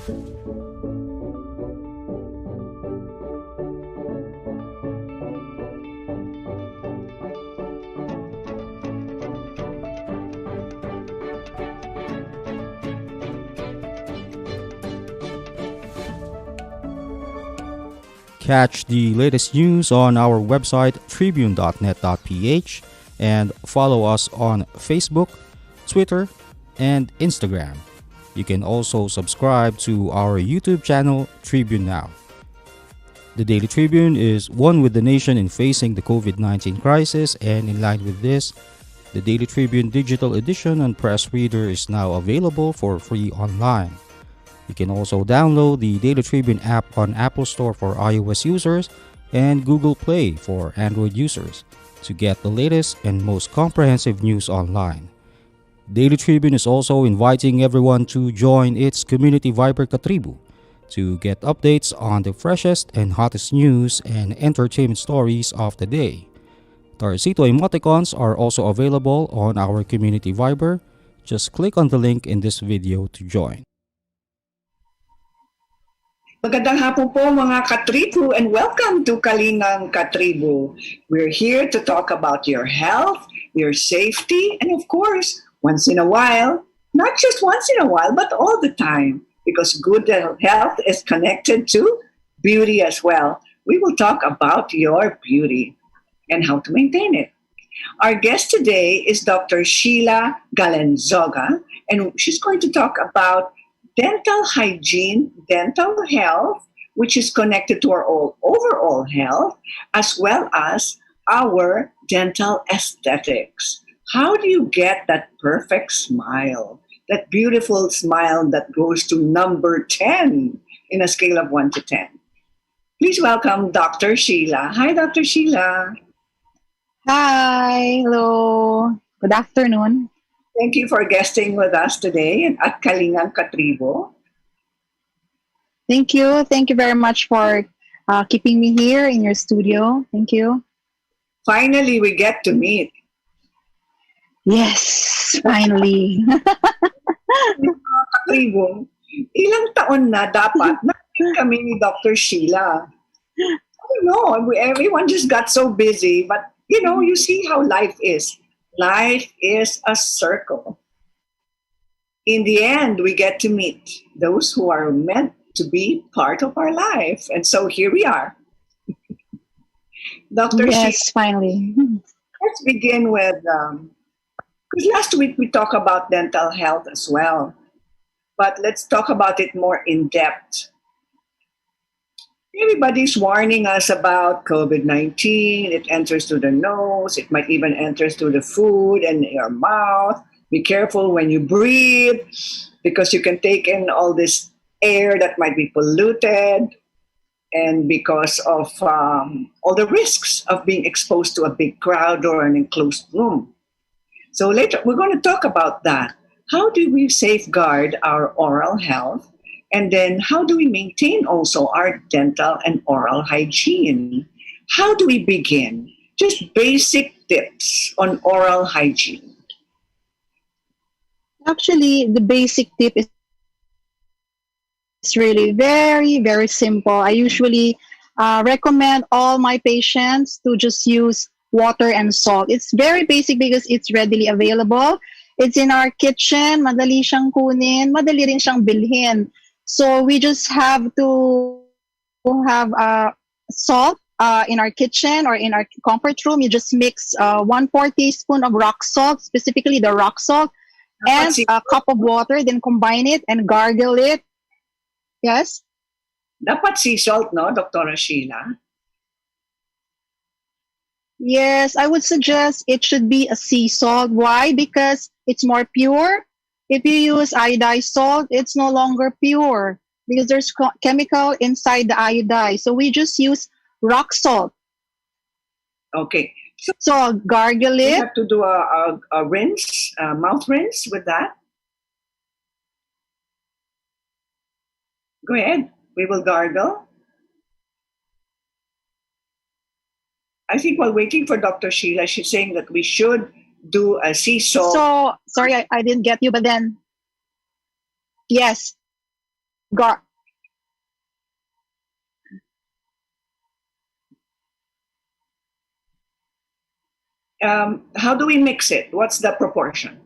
Catch the latest news on our website tribune.net.ph and follow us on Facebook, Twitter, and Instagram. You can also subscribe to our YouTube channel, Tribune Now. The Daily Tribune is one with the nation in facing the COVID-19 crisis, and in line with this, the Daily Tribune digital edition and press reader is now available for free online. You can also download the Daily Tribune app on Apple Store for iOS users and Google Play for Android users to get the latest and most comprehensive news online. Daily Tribune is also inviting everyone to join its community Viber KaTribu to get updates on the freshest and hottest news and entertainment stories of the day. Tarcito emoticons are also available on our community Viber. Just click on the link in this video to join. Magandang hapon po mga katribu and welcome to Kalingang KaTribu. We're here to talk about your health, your safety, and of course, once in a while, not just once in a while, but all the time, because good health is connected to beauty as well. We will talk about your beauty and how to maintain it. Our guest today is Dr. Sheila Galenzoga, and she's going to talk about dental hygiene, dental health, which is connected to our overall health, as well as our dental aesthetics. How do you get that perfect smile, that beautiful smile that goes to number 10 in a scale of 1 to 10? Please welcome Dr. Sheila. Hi, Dr. Sheila. Hi, hello. Good afternoon. Thank you for guesting with us today at Kalingang KaTribu. Thank you. Thank you very much for keeping me here in your studio. Thank you. Finally, we get to meet. Yes, finally. KaTribu, ilang taon na dapat na kami ni Dr. Sheila? I don't know. Everyone just got so busy, but you see how life is. Life is a circle. In the end, we get to meet those who are meant to be part of our life. And so here we are. Dr. Yes, Sheila, finally. let's begin with, because last week we talked about dental health as well. But let's talk about it more in depth. Everybody's warning us about COVID-19. It enters through the nose. It might even enter through the food and your mouth. Be careful when you breathe because you can take in all this air that might be polluted and because of all the risks of being exposed to a big crowd or an enclosed room. So later, we're going to talk about that. How do we safeguard our oral health? And then how do we maintain also our dental and oral hygiene? How do we begin? Just basic tips on oral hygiene. Actually, the basic tip is really very, very simple. I usually recommend all my patients to just use water and salt. It's very basic because it's readily available. It's in our kitchen. Madali siyang kunin. Madali rin siyang bilhin. So we just have to have salt in our kitchen or in our comfort room. You just mix 1/4 teaspoon of rock salt, specifically the rock salt, and a cup of water, then combine it and gargle it. Yes? Dapat sea salt, no, Dr. Sheila? Yes, I would suggest it should be a sea salt. Why? Because it's more pure. If you use iodized salt, it's no longer pure because there's chemical inside the iodide. So we just use rock salt. Okay. So gargle We it. have to do a rinse, a mouth rinse with that. Go ahead. We will gargle. I think while waiting for Dr. Sheila, she's saying that we should do a sea salt. So, sorry, I didn't get you, but then, yes. gar How do we mix it? What's the proportion?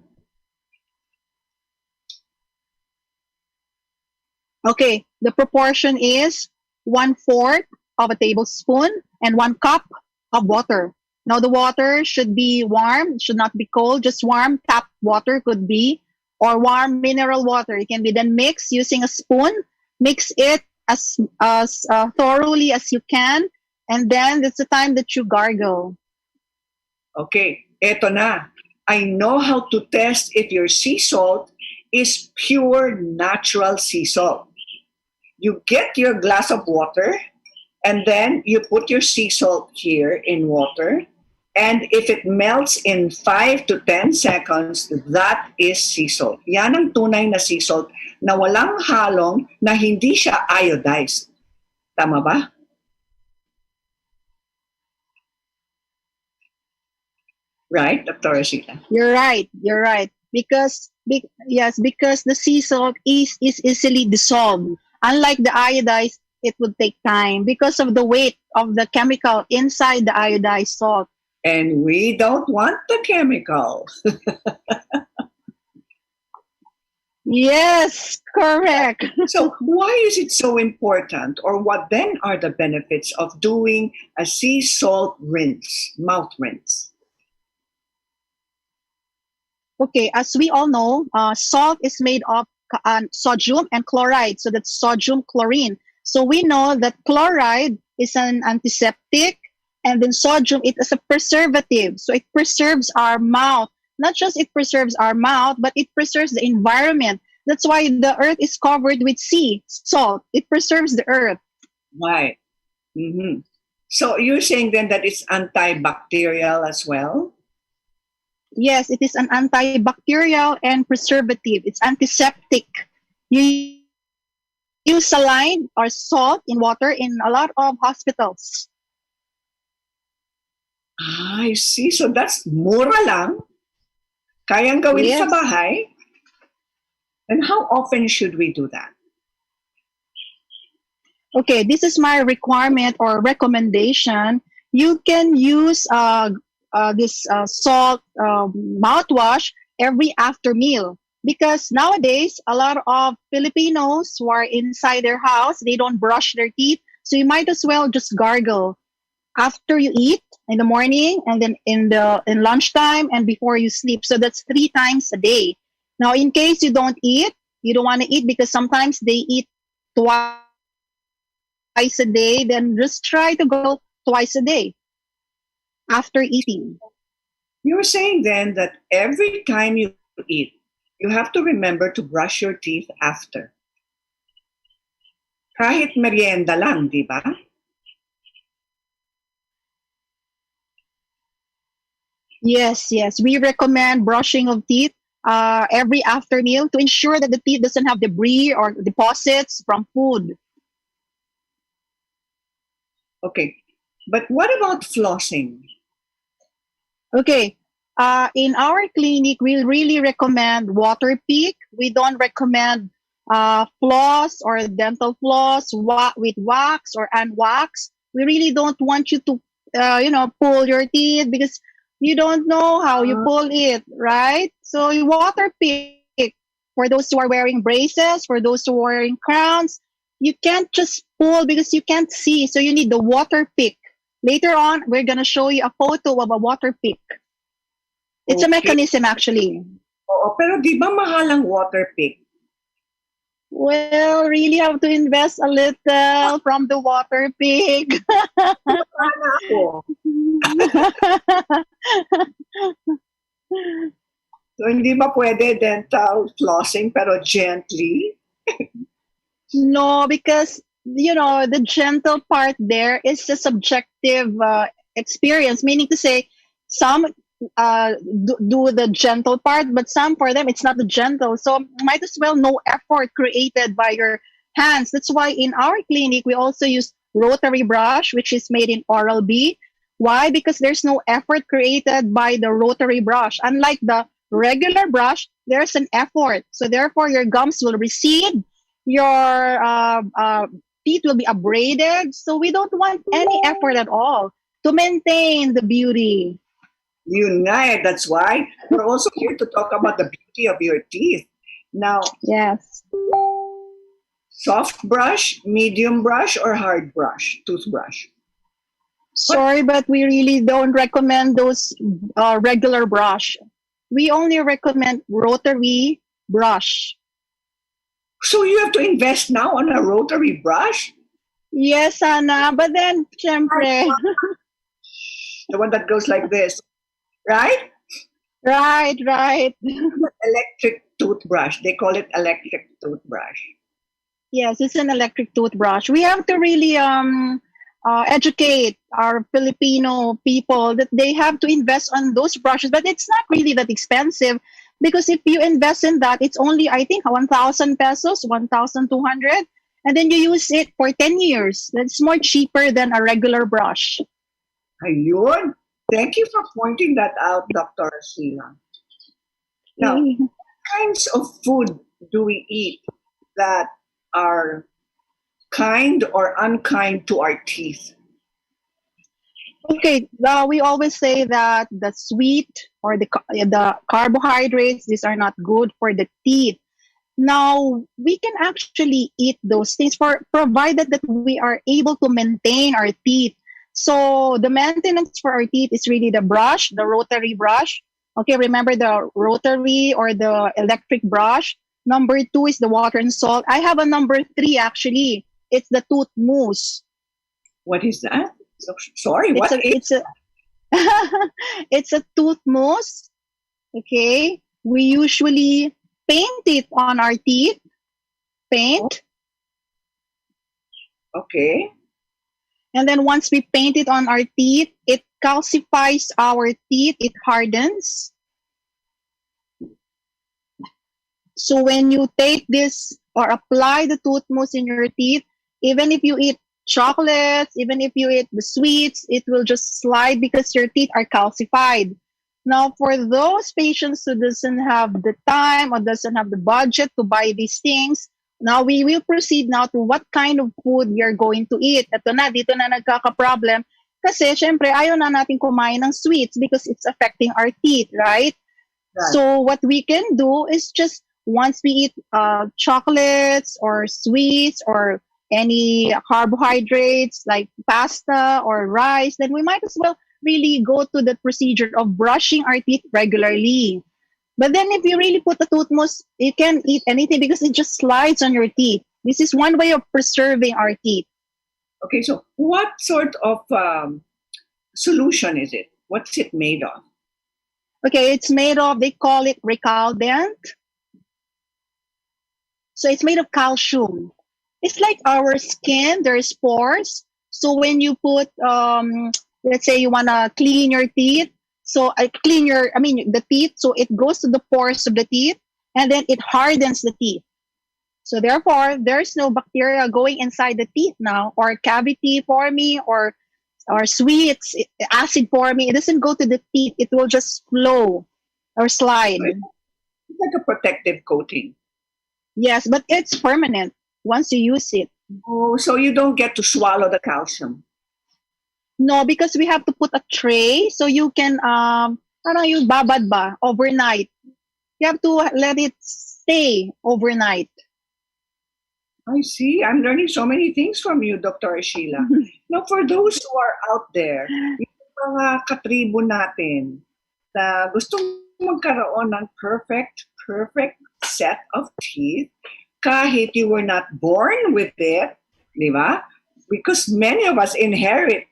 Okay, the proportion is 1/4 of a tablespoon and 1 cup of water. Now the water should be warm, should not be cold, just warm tap water could be, or warm mineral water. It can be then mixed using a spoon. Mix it as thoroughly as you can, and then it's the time that you gargle. Okay, eto na. I know how to test if your sea salt is pure natural sea salt. You get your glass of water and then you put your sea salt here in water. And if it melts in 5 to 10 seconds, that is sea salt. Yan ang tunay na sea salt na walang halong na hindi siya iodized. Tama ba? Right, Dr. Sheila? You're right. You're right. Yes, because the sea salt is easily dissolved. Unlike the iodized, it would take time because of the weight of the chemical inside the iodized salt. And we don't want the chemical. Yes, correct. So why is it so important, or what then are the benefits of doing a sea salt rinse, mouth rinse? Okay, as we all know, salt is made of sodium and chloride. So that's sodium chlorine. So we know that chloride is an antiseptic, and then sodium it is a preservative. So it preserves our mouth. Not just it preserves our mouth, but it preserves the environment. That's why the earth is covered with sea salt. It preserves the earth. Right. Mm-hmm. So you're saying then that it's antibacterial as well? Yes, it is an antibacterial and preservative. It's antiseptic. You use saline or salt in water in a lot of hospitals. I see. So that's mura lang. Kayang gawin sa Yes. bahay. And how often should we do that? Okay, this is my requirement or recommendation. You can use this salt mouthwash every after meal, because nowadays a lot of Filipinos who are inside their house, they don't brush their teeth, so you might as well just gargle after you eat in the morning, and then in lunchtime, and before you sleep. So that's 3 times a day. Now in case you don't want to eat because sometimes they eat twice a day, then just try to gargle twice a day after eating. You're saying then that every time you eat, you have to remember to brush your teeth after. Kahit merienda lang, di ba? Yes. We recommend brushing of teeth every after meal to ensure that the teeth doesn't have debris or deposits from food. Okay. But what about flossing? Okay. In our clinic, we really recommend water pick. We don't recommend floss or dental floss with wax or unwax. We really don't want you to, pull your teeth because you don't know how you pull it, right? So you water pick for those who are wearing braces, for those who are wearing crowns. You can't just pull because you can't see. So you need the water pick. Later on, we're gonna show you a photo of a water pick. It's a Okay. mechanism actually. Oo, pero di ba mahal ang water pick? Well, really have to invest a little from the water pick. Sana ako. So hindi ba pwede dental flossing pero gently? No, because the gentle part there is a subjective experience. Meaning to say, some do the gentle part, but some for them it's not the gentle. So might as well no effort created by your hands. That's why in our clinic we also use rotary brush, which is made in Oral B. Why? Because there's no effort created by the rotary brush. Unlike the regular brush, there's an effort. So therefore your gums will recede, your teeth will be abraded. So we don't want any effort at all to maintain the beauty. Unite. That's why we're also here to talk about the beauty of your teeth. Now, Yes. soft brush, medium brush, or hard brush, toothbrush? Sorry, but we really don't recommend those regular brush. We only recommend rotary brush. So you have to invest now on a rotary brush? Yes, Ana. But then, syempre, The one that goes like this, right? right, right. Electric toothbrush. They call it electric toothbrush. Yes, it's an electric toothbrush. We have to really educate our Filipino people that they have to invest on those brushes, but it's not really that expensive because if you invest in that, it's only I think 1,000 pesos, 1,200, and then you use it for 10 years. That's more cheaper than a regular brush. Ayun. Thank you for pointing that out, Dr. Sheila. Now, kinds of food do we eat that are kind or unkind to our teeth? Okay, we always say that the sweet or the carbohydrates, these are not good for the teeth. Now, we can actually eat those things for provided that we are able to maintain our teeth. So the maintenance for our teeth is really the brush, the rotary brush. Okay, remember the rotary or the electric brush. Number 2 is the water and salt. I have a number 3 actually. It's the tooth mousse. What is that? So, sorry, It's what a is it's a it's a tooth mousse. Okay, we usually paint it on our teeth. Paint. Okay. And then once we paint it on our teeth, it calcifies our teeth, it hardens. So when you take this or apply the tooth mousse in your teeth, even if you eat chocolates, even if you eat the sweets, it will just slide because your teeth are calcified. Now, for those patients who doesn't have the time or doesn't have the budget to buy these things, now we will proceed now to what kind of food we are going to eat. Ito na, dito na nagkaka-problem. Kasi, syempre, ayaw na natin kumain ng sweets because it's affecting our teeth, right? Right. So what we can do is just once we eat chocolates or sweets or any carbohydrates like pasta or rice, then we might as well really go to the procedure of brushing our teeth regularly. But then if you really put the tooth mousse, you can't eat anything because it just slides on your teeth. This is one way of preserving our teeth. Okay, so what sort of solution is it? What's it made of? Okay, it's made of, they call it recaldent. So it's made of calcium. It's like our skin, there's pores. So when you put, let's say you want to clean your teeth, so the teeth, so it goes to the pores of the teeth and then it hardens the teeth. So therefore, there's no bacteria going inside the teeth now or cavity forming or sweets, acid forming. It doesn't go to the teeth. It will just flow or slide. It's like a protective coating. Yes, but it's permanent once you use it. Oh, so you don't get to swallow the calcium. No, because we have to put a tray so you can you babad ba overnight. You have to let it stay overnight. I see. I'm learning so many things from you, Dr. Sheila. Now, for those who are out there, yung mga katribo natin na gusto magkaroon ng perfect set of teeth, kahit you were not born with it, di ba? Because many of us inherit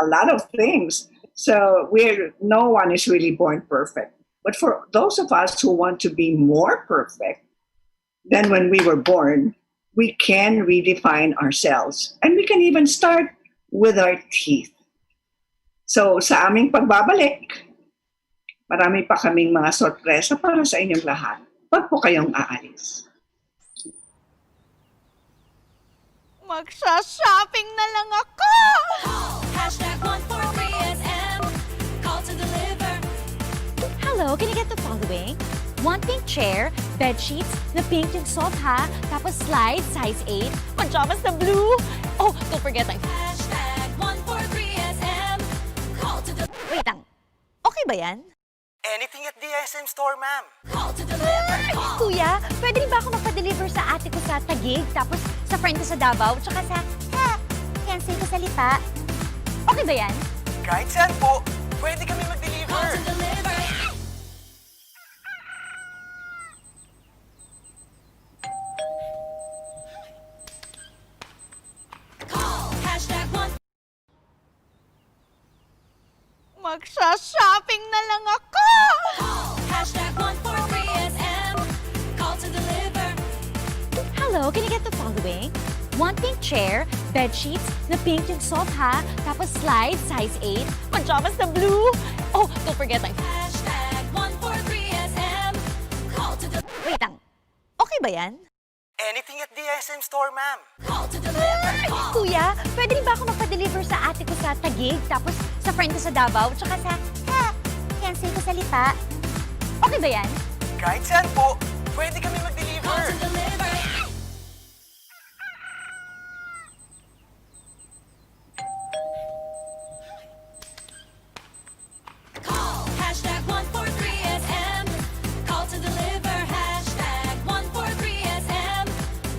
a lot of things. So no one is really born perfect. But for those of us who want to be more perfect than when we were born, we can redefine ourselves. And we can even start with our teeth. So sa aming pagbabalik, marami pa kaming mga sorpresa para sa inyong lahat. Wag po kayong aalis. Magsha-shopping na lang ako! Hashtag 143SM. Call to deliver. Hello, can you get the following? One pink chair, bed sheets, na pink yung sofa, tapos slide, size 8, pajamas na blue. Oh, don't forget my hashtag 143SM. Call to the... Wait lang. Okay ba yan? Anything at the SM store, ma'am. Call to deliver. Kuya, pwede rin ba ako magpa-deliver sa ate ko sa Taguig, tapos sa friend ko sa Davao, tsaka sa... cancel ko sa Lipa? Okay ba yan? Kahit saan po, pwede kami mag-deliver. Call to deliver. Call hashtag 1. Magsha-shopping na lang ako! Call hashtag 143SM. Call to deliver. Hello, can I get the following? One pink chair, bed sheets, na pink yung sofa, tapos slide, size 8, pajamas na blue. Oh, don't forget my hashtag 143SM. Call to the... Wait lang. Okay ba yan? Anything at the SM store, ma'am. Call to deliver. Kuya, pwede rin ba ako magpa-deliver sa ate ko sa Taguig, tapos sa friend ko sa Davao, tsaka sa... cancel ko sa Lipa? Okay ba yan? Kahit saan po, pwede kami mag-deliver. Call to deliver. Call hashtag 143SM. Call to deliver. Hashtag 143SM.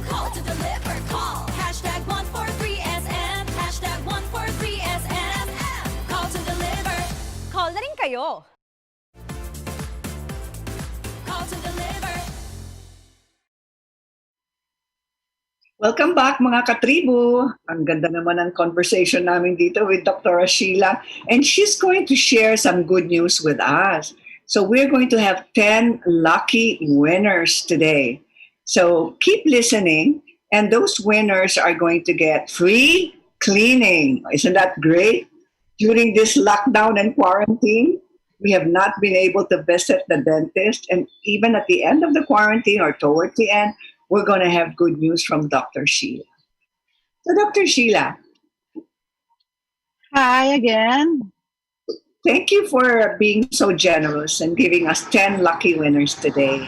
Call to deliver. Call hashtag 143SM. Hashtag 143SM. Call to deliver. Call na rin kayo. Call to deliver. Welcome back mga katribu. Ang ganda naman ng conversation namin dito with Dr. Sheila, and she's going to share some good news with us. So we're going to have 10 lucky winners today. So keep listening, and those winners are going to get free cleaning. Isn't that great? During this lockdown and quarantine, we have not been able to visit the dentist, and even at the end of the quarantine or towards the end, we're going to have good news from Dr. Sheila. So, Dr. Sheila, Hi again. thank you for being so generous and giving us 10 lucky winners today.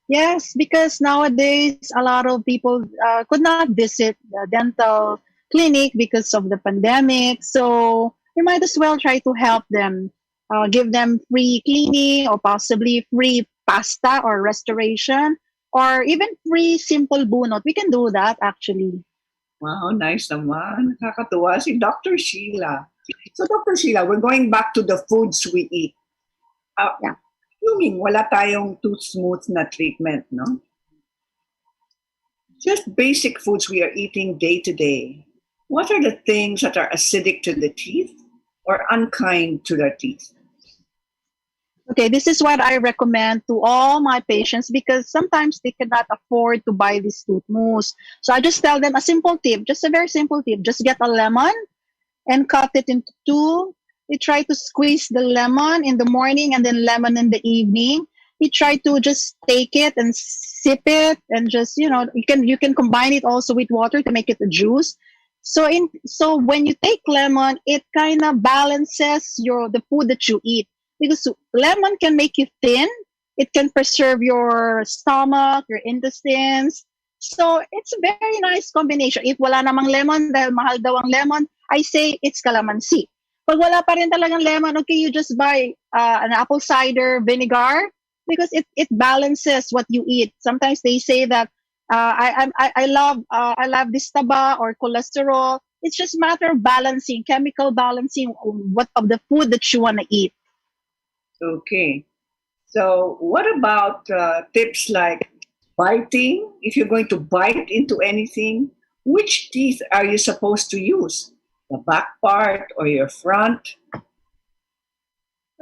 Yes, because nowadays a lot of people could not visit the dental clinic because of the pandemic. So we might as well try to help them, give them free cleaning or possibly free pasta or restoration or even free simple bunot. We can do that actually. Wow, nice naman. Nakakatuwa si Dr. Sheila. So, Dr. Sheila, we're going back to the foods we eat. Yeah. Assuming wala tayong tooth smooth na treatment, no? Just basic foods we are eating day to day. What are the things that are acidic to the teeth or unkind to the teeth? Okay, this is what I recommend to all my patients because sometimes they cannot afford to buy this tooth mousse. So I just tell them a simple tip, just a very simple tip. Just get a lemon and cut it into two. You try to squeeze the lemon in the morning and then lemon in the evening. You try to just take it and sip it and just, you can combine it also with water to make it a juice. So when you take lemon, it kind of balances the food that you eat. Because lemon can make you thin. It can preserve your stomach, your intestines. So it's a very nice combination. If wala namang lemon, dahil mahal daw ang lemon, I say it's calamansi. Pag wala pa rin talagang lemon, okay, you just buy an apple cider vinegar because it balances what you eat. Sometimes they say that I love this taba or cholesterol. It's just a matter of balancing, chemical balancing what of the food that you want to eat. Okay. So what about tips like biting? If you're going to bite into anything, which teeth are you supposed to use? The back part or your front?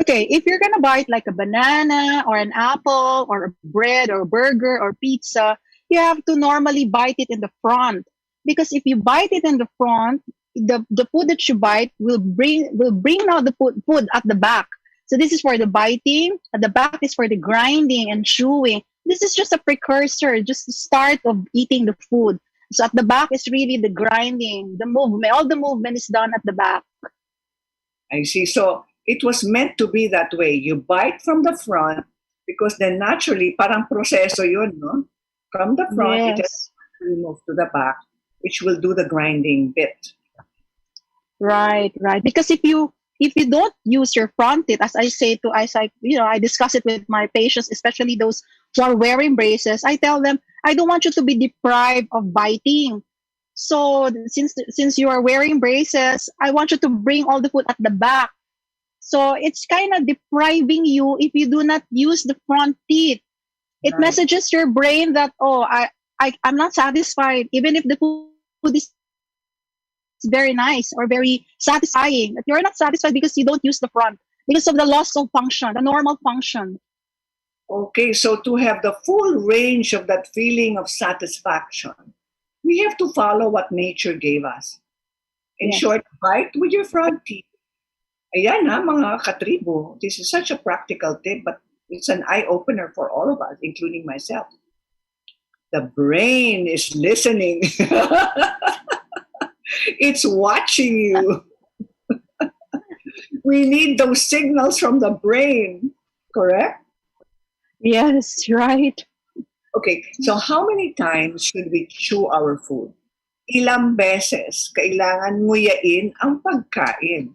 Okay, if you're gonna bite like a banana or an apple or a bread or burger or pizza, you have to normally bite it in the front. Because if you bite it in the front, the food that you bite will bring out the food at the back. So this is for the biting, at the back is for the grinding and chewing. This is just a precursor, just the start of eating the food. So at the back is really the grinding, the movement. All the movement is done at the back. I see. So It was meant to be that way. You bite from the front because then naturally, parang proseso yun, no? From the front, it just Yes. moves to the back, which will do the grinding bit. Right, right. Because if you don't use your front teeth, as I say to as I I discuss it with my patients, especially those who are wearing braces, I tell them I don't want you to be deprived of biting. So since you are wearing braces, I want you to bring all the food at the back. So it's kind of depriving you if you do not use the front teeth. It Right. messages your brain that I'm not satisfied, even if the food is very nice or very satisfying. But you're not satisfied because you don't use the front because of the loss of function, the normal function. Okay, so to have the full range of that feeling of satisfaction, we have to follow what nature gave us. In Yes. short, bite with your front teeth. Ayan ha, mga katribo. This is such a practical tip, but it's an eye-opener for all of us, including myself. The brain is listening. It's watching you. We need those signals from the brain, correct? Yes, right. Okay, so how many times should we chew our food? Ilang beses kailangan nguyain ang pagkain?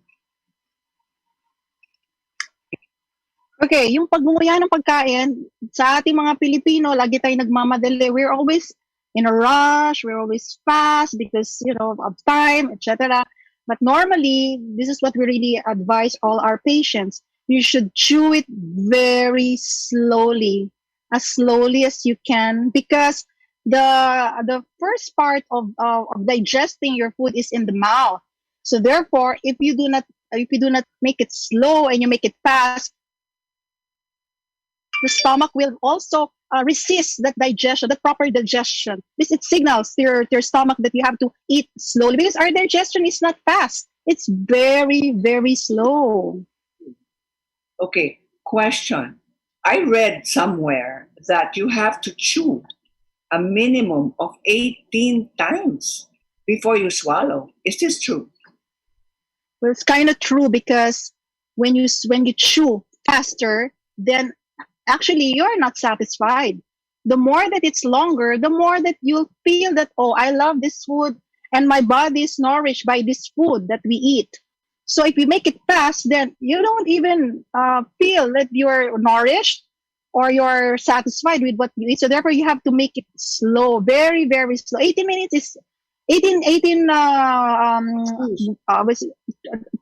Okay, yung pagnguya ng pagkain, sa ating mga Pilipino, lagi tayo nagmamadali. We're always in a rush, we're always fast because, of time, etc. But normally, this is what we really advise all our patients. You should chew it very slowly as you can, because the first part of digesting your food is in the mouth. So therefore, if you do not make it slow and you make it fast, the stomach will also resist that digestion, that proper digestion. This it signals to your stomach that you have to eat slowly because our digestion is not fast. It's very, very slow. Okay, question. I read somewhere that you have to chew a minimum of 18 times before you swallow. Is this true? Well, it's kind of true because when you chew faster, then actually you're not satisfied. The more that it's longer, the more that you'll feel that, oh, I love this food and my body is nourished by this food that we eat. So if you make it fast, then you don't even feel that you're nourished or you're satisfied with what you eat. So therefore you have to make it slow, very, very slow. 18 minutes is 18 was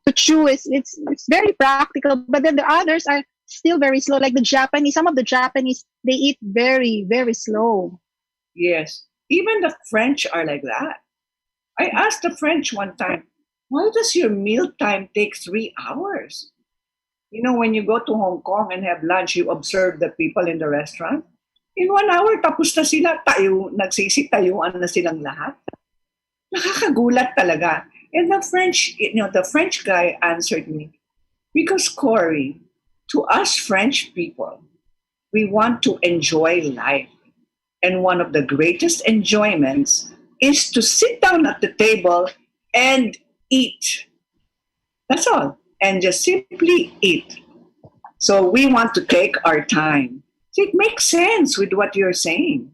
to chew is it's very practical, but then the others are still very slow, like the Japanese. Some of the Japanese, they eat very, very slow. Yes. Even the French are like that. I asked the French one time, why does your meal time take 3 hours? You know, when you go to Hong Kong and have lunch, you observe the people in the restaurant. In 1 hour, tapos na sila. Nagsisitayuan na silang lahat. Nakakagulat talaga. And the French guy answered me, because Corey, to us French people, we want to enjoy life. And one of the greatest enjoyments is to sit down at the table and eat. That's all. And just simply eat. So we want to take our time. So it makes sense with what you're saying.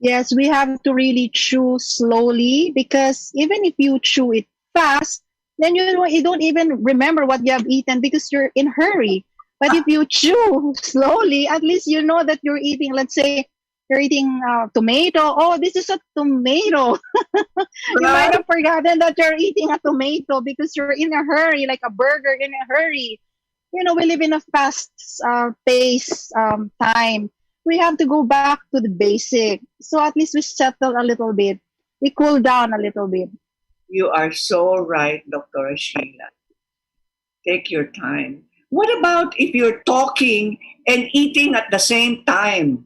Yes, we have to really chew slowly because even if you chew it fast, then you don't even remember what you have eaten because you're in hurry. But if you chew slowly, at least you know that you're eating. Let's say you're eating tomato. Oh, this is a tomato. You might Right? have forgotten that you're eating a tomato because you're in a hurry, like a burger in a hurry. We live in a fast pace time. We have to go back to the basic. So at least we settle a little bit. We cool down a little bit. You are so right, Dr. Sheila. Take your time. What about if you're talking and eating at the same time?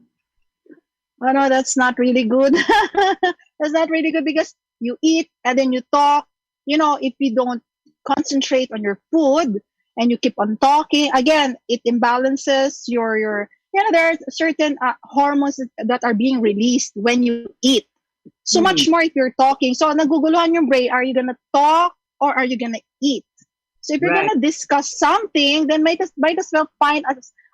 Oh no, that's not really good. That's not really good because you eat and then you talk. If you don't concentrate on your food and you keep on talking, again, it imbalances there are certain hormones that are being released when you eat. So much Hmm. more if you're talking. So naguguluhan yung brain. Are you gonna talk or are you gonna eat? So if you're Right. gonna discuss something, then might as well find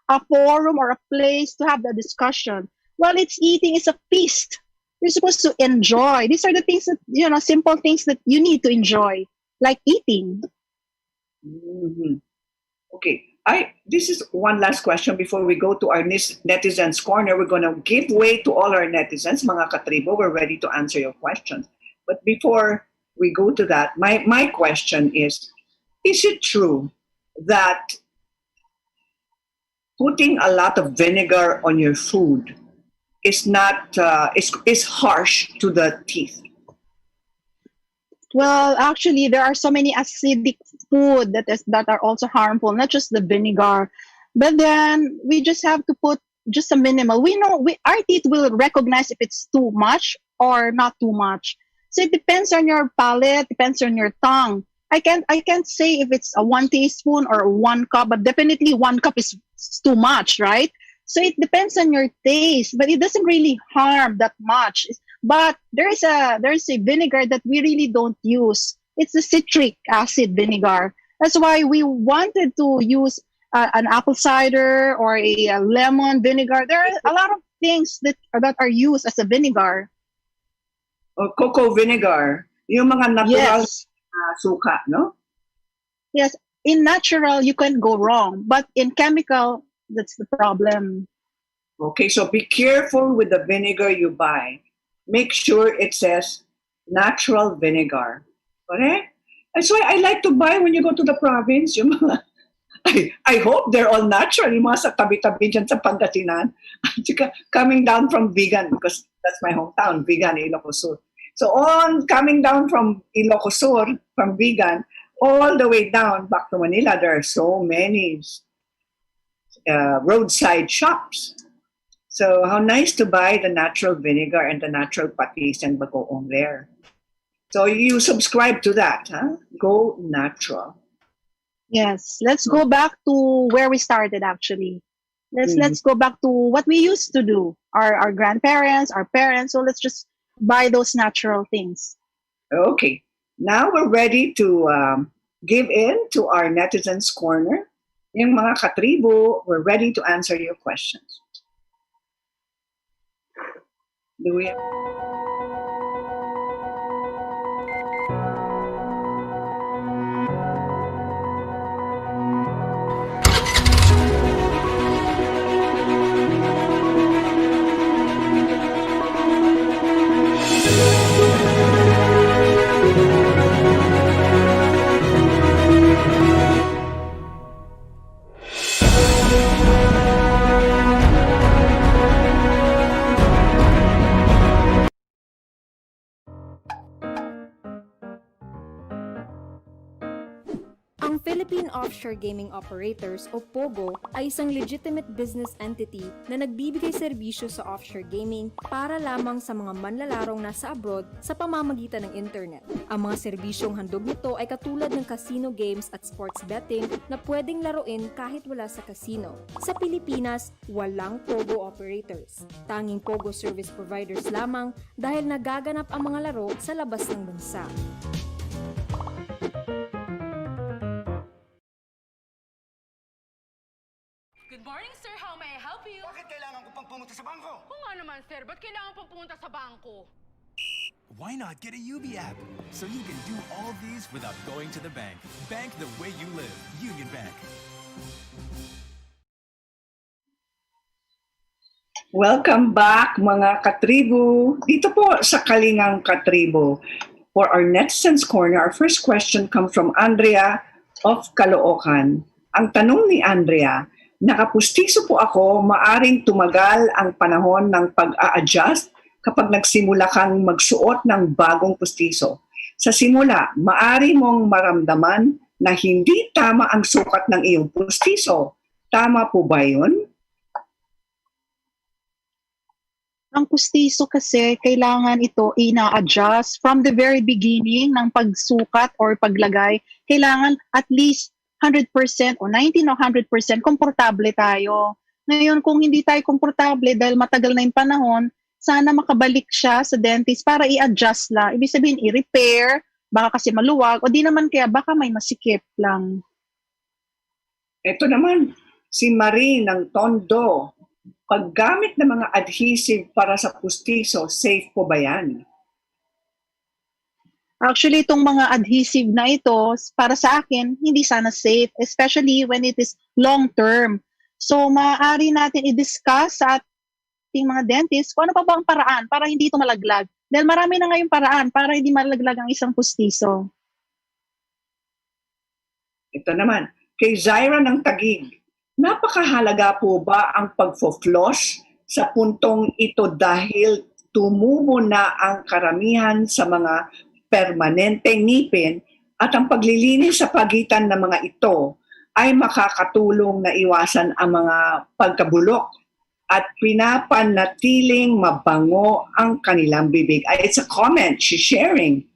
a forum or a place to have the discussion. While it's eating, it's a feast. You're supposed to enjoy. These are the things that, simple things that you need to enjoy, like eating. Mhm. Okay. This is one last question before we go to our netizens corner. We're going to give way to all our netizens, mga katribo. We're ready to answer your questions. But before we go to that, my question is it true that putting a lot of vinegar on your food is not is harsh to the teeth? Well, actually, there are so many acidic food that are also harmful, not just the vinegar. But then we just have to put just a minimal. We know our teeth will recognize if it's too much or not too much. So it depends on your palate, depends on your tongue. I can't say if it's a 1 teaspoon or 1 cup, but definitely 1 cup is too much, right? So it depends on your taste, but it doesn't really harm that much. But there's a vinegar that we really don't use. It's the citric acid vinegar. That's why we wanted to use an apple cider or a lemon vinegar. There are a lot of things that are used as a vinegar. Or cocoa vinegar, yung mga natural Yes, suka, no? yes. In natural, you can go wrong, but in chemical, that's the problem. Okay, so be careful with the vinegar you buy. Make sure it says natural vinegar. Correct? That's why I like to buy when you go to the province. Yung mga, I hope they're all natural. Yung mga sa tabi-tabi dyan sa Pangasinan. Coming down from vegan, because that's my hometown, vegan, Ilocos Sur. So on coming down from Ilocos Sur, from vegan, all the way down back to Manila, there are so many roadside shops. So how nice to buy the natural vinegar and the natural patis and bagoong there. So you subscribe to that, huh? Go natural. Yes, let's go back to where we started actually. Let's Mhm. let's go back to what we used to do. Our grandparents, our parents. So let's just buy those natural things. Okay. Now we're ready to give in to our netizens corner. Yung mga katribo, we're ready to answer your questions. Do we have Ang Philippine Offshore Gaming Operators o POGO ay isang legitimate business entity na nagbibigay serbisyo sa offshore gaming para lamang sa mga manlalarong nasa abroad sa pamamagitan ng internet. Ang mga serbisyong handog nito ay katulad ng casino games at sports betting na pwedeng laruin kahit wala sa casino. Sa Pilipinas, walang POGO operators. Tanging POGO service providers lamang dahil nagaganap ang mga laro sa labas ng bansa. Good morning, sir. How may I help you? Bakit kailangan ko pang pumunta sa bangko? Oo nga naman, sir. Ba't kailangan pang pumunta sa bangko? Why not get a UB app so you can do all these without going to the bank? Bank the way you live. Union Bank. Welcome back, mga katribu. Dito po sa Kalingang KaTribu. For our netizens corner, our first question comes from Andrea of Caloocan. Ang tanong ni Andrea, nakapustiso po ako, maaring tumagal ang panahon ng pag-a-adjust kapag nagsimula kang magsuot ng bagong pustiso. Sa simula, maari mong maramdaman na hindi tama ang sukat ng iyong pustiso. Tama po ba yun? Ang pustiso kasi, kailangan ito ina-adjust from the very beginning ng pagsukat or paglagay. Kailangan at least 100% o 90 o 100% komportable tayo. Ngayon, kung hindi tayo komportable dahil matagal na yung panahon, sana makabalik siya sa dentist para i-adjust la. Ibig sabihin, i-repair baka kasi maluwag, o di naman kaya baka may masikip lang. Ito naman, si Marie ng Tondo. Paggamit ng mga adhesive para sa pustiso, safe po ba yan? Actually, itong mga adhesive na ito, para sa akin, hindi sana safe, especially when it is long-term. So, maaari natin i-discuss sa ating mga dentist kung ano pa ba ang paraan para hindi ito malaglag. Dahil marami na ngayong paraan para hindi malaglag ang isang pustiso. Ito naman, kay Zaira ng Taguig. Napakahalaga po ba ang pagfo-floss sa puntong ito dahil tumubo na ang karamihan sa mga permanenteng ngipin at ang paglilinis sa pagitan ng mga ito ay makakatulong na iwasan ang mga pagkabulok at pinapanatiling mabango ang kanilang bibig. It's a comment, she's sharing.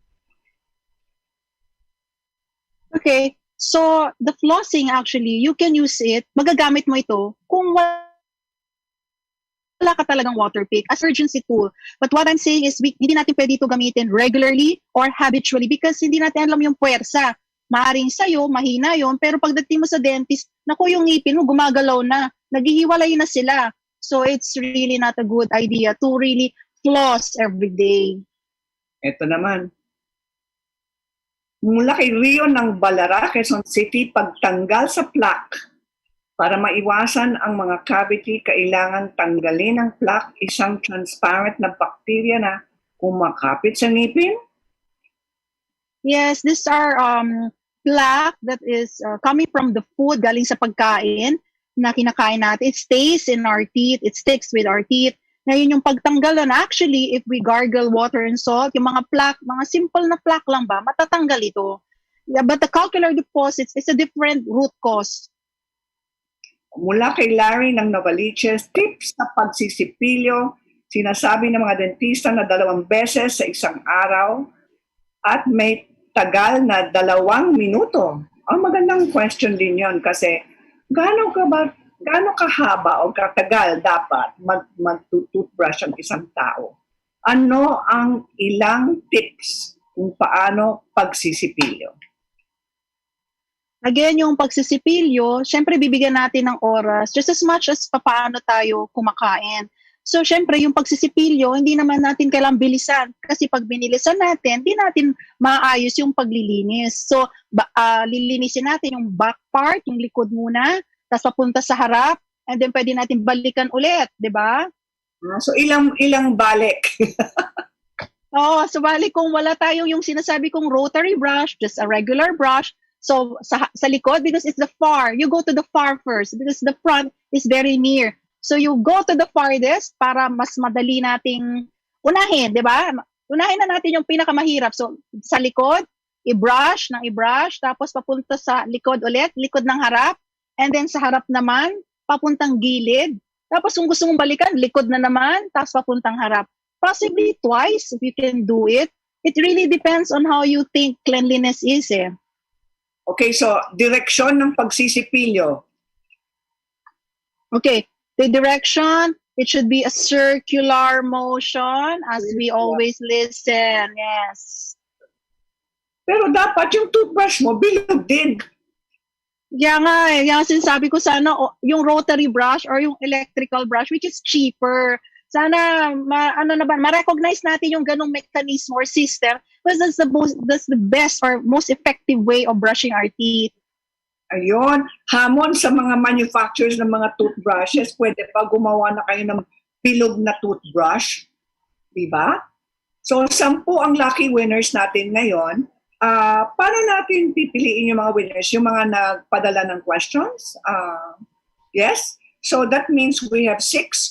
Okay, so the flossing actually, you can use it, magagamit mo ito kung wala ka talagang water pick as emergency tool. But what I'm saying is hindi natin pwede ito gamitin regularly or habitually because hindi natin alam yung puwersa. Maaring sa'yo, mahina yon, pero pagdating mo sa dentist, naku, yung ngipin mo gumagalaw na, naghihiwalay na sila. So it's really not a good idea to really floss every day. Ito naman, mula kay Rio ng Balara, Quezon City, pagtanggal sa plaque. Para maiwasan ang mga cavity, kailangan tanggalin ang plaque, isang transparent na bacteria na kumakapit sa ngipin. Yes, these are plaque that is coming from the food, galing sa pagkain na kinakain natin. It stays in our teeth, it sticks with our teeth. Ngayon yung pagtanggal na actually, if we gargle water and salt, yung mga plaque, mga simple na plaque lang ba, matatanggal ito. Yeah, but the calcular deposits is a different root cause. Mula kay Larry ng Novaliches, tips sa pagsisipilyo, sinasabi ng mga dentista na 2 beses sa isang araw at may tagal na 2 minuto. Ang magandang question din yon kasi gaano kahaba o katagal dapat mag-toothbrush ang isang tao? Ano ang ilang tips kung paano pagsisipilyo? Again, yung pagsisipilyo, syempre bibigyan natin ng oras just as much as paano tayo kumakain. So syempre yung pagsisipilyo, hindi naman natin kailangang bilisan kasi pag binilisan natin, hindi natin maayos yung paglilinis. So lilinisin natin yung back part, yung likod muna, tapos papunta sa harap, and then pwede natin balikan ulit, di ba? So ilang balik? So balik kung wala tayong yung sinasabi kong rotary brush, just a regular brush. So sa likod, because it's the far, you go to the far first because the front is very near. So you go to the farthest para mas madali nating unahin, di ba? Unahin na natin yung pinakamahirap. So sa likod, i-brush, tapos papunta sa likod ulit, likod ng harap, and then sa harap naman, papuntang gilid. Tapos kung gusto mong balikan, likod na naman, tapos papuntang harap. Possibly twice if you can do it. It really depends on how you think cleanliness is eh. Okay, so direksyon ng pagsisipilyo. Okay, the direction, it should be a circular motion as we always listen. Yes. Pero dapat yung toothbrush mo bilog din. Kaya nga eh, yung sinasabi ko sana yung rotary brush or yung electrical brush which is cheaper. Sana ma-recognize natin yung ganong mechanism or system because that's the best or most effective way of brushing our teeth. Ayun, hamon sa mga manufacturers ng mga toothbrushes, pwede pa gumawa na kayo ng bilog na toothbrush, di ba? So 10 ang lucky winners natin ngayon. Paano natin pipiliin yung mga winners? Yung mga nagpadala ng questions? Yes? So that means we have 5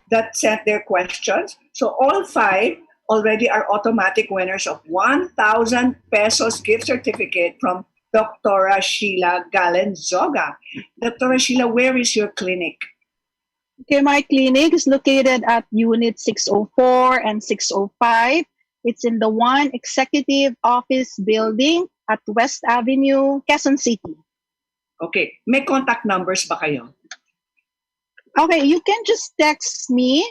that sent their questions. So all 5 already are automatic winners of 1,000 pesos gift certificate from Dr. Sheila Galenzoga. Dr. Sheila, where is your clinic? Okay, my clinic is located at Unit 604 and 605. It's in the One Executive Office Building at West Avenue, Quezon City. Okay. May contact numbers ba kayo? Okay, you can just text me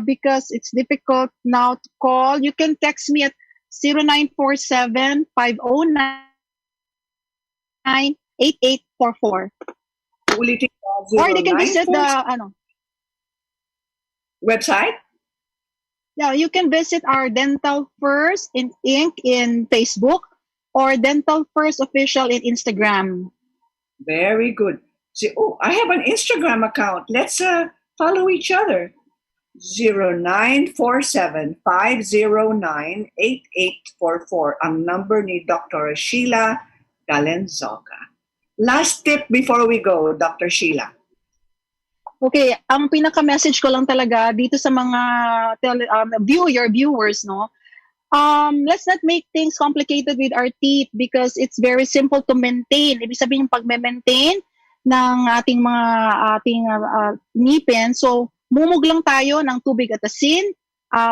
because it's difficult now to call. You can text me at 0947-509-8844. Ulitin ko, Or they can visit 094 the website. yeah, you can visit our Dental First in Inc. in Facebook or Dental First Official in Instagram. Very good. See, oh, I have an Instagram account. Let's follow each other. 0947-509-8844 ang number ni Dr. Sheila Galenzoga. Last tip before we go, Dr. Sheila. Okay, ang pinaka-message ko lang talaga dito sa mga viewers, no? Let's not make things complicated with our teeth because it's very simple to maintain. Ibig sabihin yung pag-maintain ng ating ngipin. So, mumug lang tayo ng tubig at asin,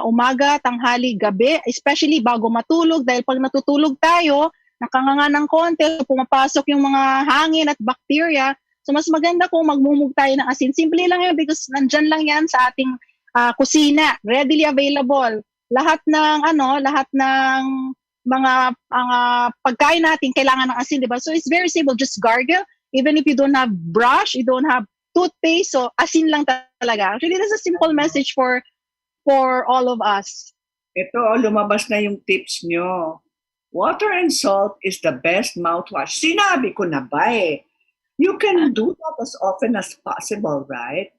umaga, tanghali, gabi, especially bago matulog dahil pag natutulog tayo, nakanganga ng konti, pumapasok yung mga hangin at bacteria. So, mas maganda kung magmumug tayo ng asin. Simple lang yan because nandyan lang yan sa ating kusina, readily available. Lahat ng mga pagkain natin kailangan ng asin, di ba? So it's very simple, just gargle. Even if you don't have brush, you don't have toothpaste, so asin lang talaga. Actually, that's a simple message for all of us. Ito, lumabas na yung tips nyo. Water and salt is the best mouthwash. Sinabi ko na ba eh. You can do that as often as possible, right?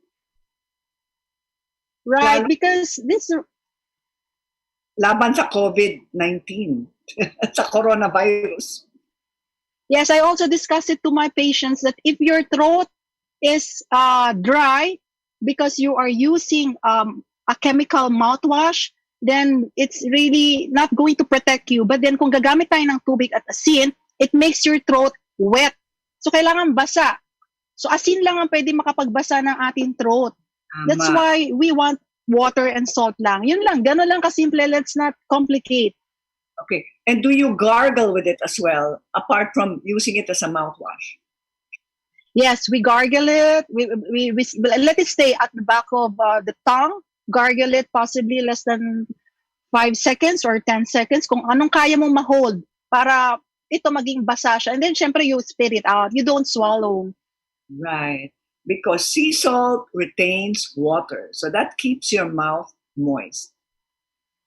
Right, because this laban sa COVID-19, sa coronavirus. Yes, I also discuss it to my patients that if your throat is dry because you are using a chemical mouthwash, then it's really not going to protect you. But then kung gagamit tayo ng tubig at asin, it makes your throat wet. So kailangan basa. So asin lang ang pwede makapagbasa ng ating throat. That's why we want water and salt lang. Yun lang. Gano'n lang kasimple. Let's not complicate. Okay. And do you gargle with it as well, apart from using it as a mouthwash? Yes, we gargle it. We let it stay at the back of the tongue. Gargle it possibly less than 5 seconds or 10 seconds. Kung anong kaya mong ma-hold para ito maging basa siya. And then, syempre, you spit it out. You don't swallow. Right. Because sea salt retains water. So that keeps your mouth moist.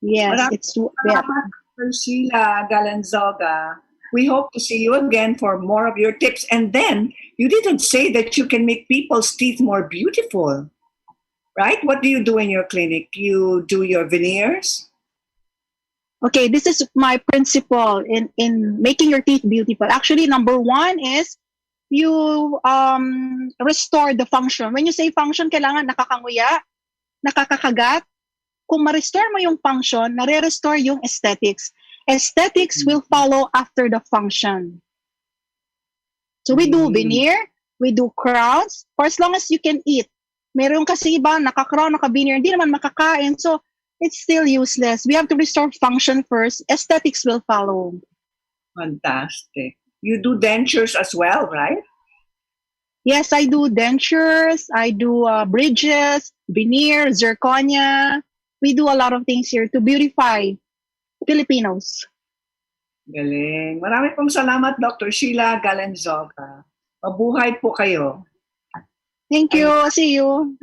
Yes, it's yeah. Dr. Sheila Galenzoga, we hope to see you again for more of your tips. And then, you didn't say that you can make people's teeth more beautiful. Right? What do you do in your clinic? You do your veneers? Okay, this is my principle in making your teeth beautiful. Actually, number one is you restore the function. When you say function, kailangan nakakanguya, nakakakagat. Kung ma-restore mo yung function, nare-restore yung aesthetics. Aesthetics will follow after the function. So we do veneer, we do crowns, for as long as you can eat. Meron kasi iba, naka-crown, naka-veneer, hindi naman makakain. So it's still useless. We have to restore function first. Aesthetics will follow. Fantastic. You do dentures as well, right? Yes, I do dentures. I do bridges, veneer, zirconia. We do a lot of things here to beautify Filipinos. Galing. Marami pong salamat, Dr. Sheila Galenzoga. Mabuhay po kayo. Thank you. See you.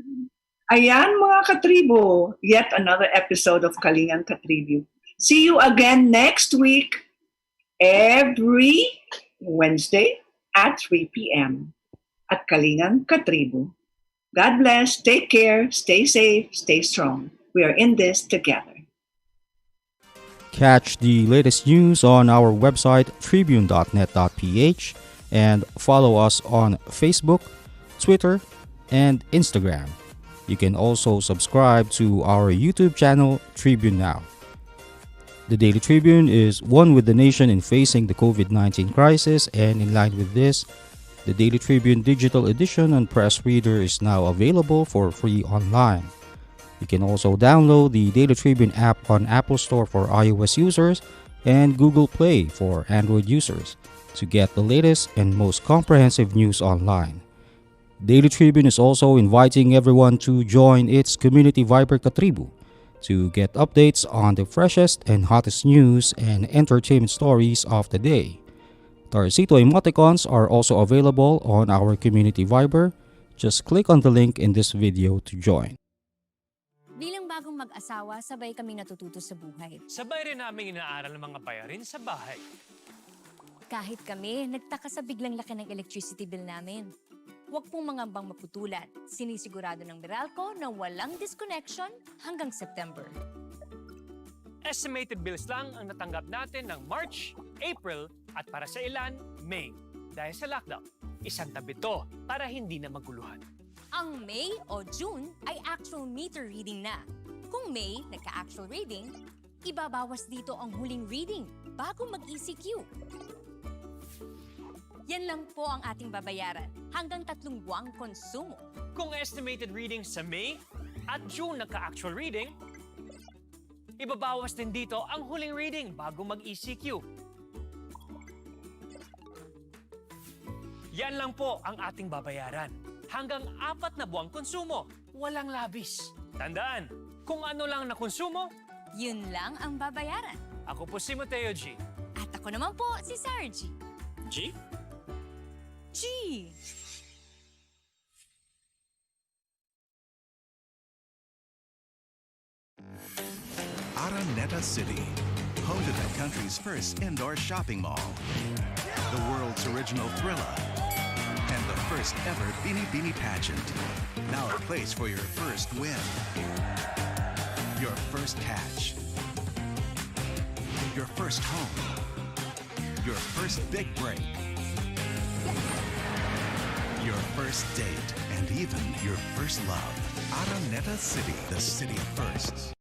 Ayan mga katribo, yet another episode of Kalingang KaTribu. See you again next week, every Wednesday at 3 p.m. at Kalingang KaTribu. God bless, take care, stay safe, stay strong. We are in this together. Catch the latest news on our website tribune.net.ph and follow us on Facebook, Twitter, and Instagram. You can also subscribe to our YouTube channel, Tribune Now. The Daily Tribune is one with the nation in facing the COVID-19 crisis, and in line with this, the Daily Tribune digital edition and press reader is now available for free online. You can also download the Daily Tribune app on Apple Store for iOS users and Google Play for Android users to get the latest and most comprehensive news online. Daily Tribune is also inviting everyone to join its community Viber KaTribu to get updates on the freshest and hottest news and entertainment stories of the day. Tarcito emoticons are also available on our community Viber. Just click on the link in this video to join. Bilang bagong mag-asawa, sabay kami natututo sa buhay. Sabay rin namin inaaral ng mga bayarin sa bahay. Kahit kami, nagtaka sa biglang laki ng electricity bill namin. Huwag pong mangambang maputulan. Sinisigurado ng Meralco na walang disconnection hanggang September. Estimated bills lang ang natanggap natin ng March, April at para sa ilan, May. Dahil sa lockdown, isang tabi to para hindi na maguluhan. Ang May o June ay actual meter reading na. Kung May nagka-actual reading, ibabawas dito ang huling reading bago mag-ECQ. Yan lang po ang ating babayaran hanggang 3 buwang konsumo. Kung estimated reading sa May at June nagka-actual reading, ibabawas din dito ang huling reading bago mag-ECQ. Yan lang po ang ating babayaran. Hanggang 4 na buwang konsumo, walang labis. Tandaan, kung ano lang na konsumo, Yun lang ang babayaran. ako po si Mateo G. At ako naman po si Sarah G. G? G! Araneta City, home to the country's first indoor shopping mall, the world's original Thrilla, and the first ever Beanie Beanie pageant. Now a place for your first win, your first catch, your first home, your first big break, your first date, and even your first love. Araneta City, the city of firsts.